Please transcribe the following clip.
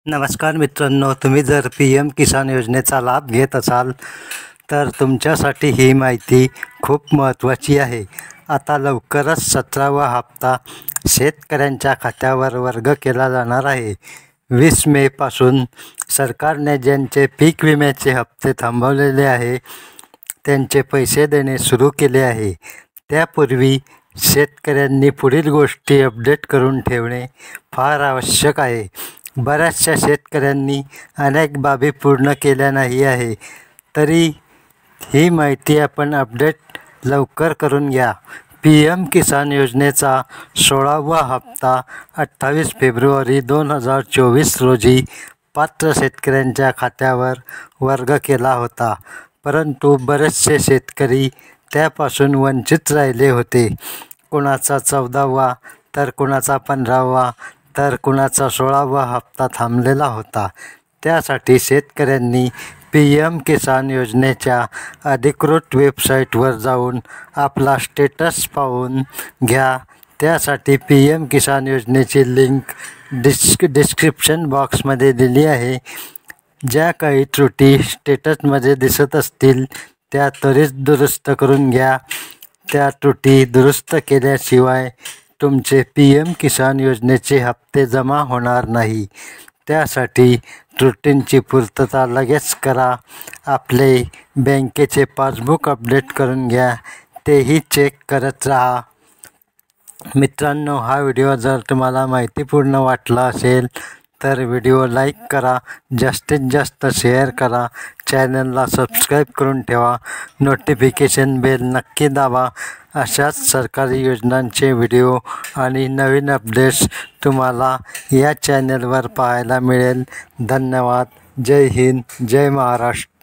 नमस्कार मित्रांनो, तुम्ही जर PM किसान योजनेचा लाभ घेत असाल तर तुमच्यासाठी ही माहिती खूप महत्त्वाची आहे. आता लवकरच 17वा हप्ता शेतकऱ्यांच्या खात्यावर वर्ग केला जाणार आहे. 20 मेपासून सरकारने ज्यांचे पीक विम्याचे हप्ते थांबवलेले आहे त्यांचे पैसे देणे सुरू केले आहे. त्यापूर्वी शेतकऱ्यांनी पुढील गोष्टी अपडेट करून ठेवणे फार आवश्यक आहे. बऱ्याचशा शेतकऱ्यांनी अनेक बाबी पूर्ण केल्या नाही आहे, तरी ही माहिती आपण अपडेट लवकर करून घ्या. PM किसान योजनेचा 16वा हप्ता 28 फेब्रुवारी 2024 रोजी पात्र शेतकऱ्यांच्या खात्यावर वर्ग केला होता, परंतु बरेचसे शेतकरी त्यापासून वंचित राहिले होते. कुणाचा 14वा तर कुणाचा 15वा तर कुणाचा 16वा हप्ता थांबलेला होता. त्यासाठी शेतकऱ्यांनी PM किसान योजनेच्या अधिकृत वेबसाईटवर जाऊन आपला स्टेटस पाहून घ्या. त्यासाठी PM किसान योजनेची लिंक डिस्क्रिप्शन बॉक्समध्ये दिली आहे. ज्या काही त्रुटी स्टेटसमध्ये दिसत असतील त्या त्वरित दुरुस्त करून घ्या. त्या त्रुटी दुरुस्त केल्याशिवाय तुमचे PM किसान योजनेचे हप्ते जमा होणार नाही. त्यासाठी त्रुटींची पूर्तता लगेच करा. आपले बँकेचे पासबुक अपडेट करून घ्या, तेही चेक करत राहा. मित्रांनो, हा व्हिडिओ जर तुम्हाला माहितीपूर्ण वाटला असेल तर व्हिडिओ लाईक करा, जास्तीत जास्त शेअर करा, चॅनलला सबस्क्राईब करून ठेवा, नोटिफिकेशन बेल नक्की दाबा. अशाच सरकारी योजनांचे व्हिडिओ आणि नवीन अपडेट्स तुम्हाला या चॅनलवर पाहायला मिळेल. धन्यवाद. जय हिंद, जय महाराष्ट्र.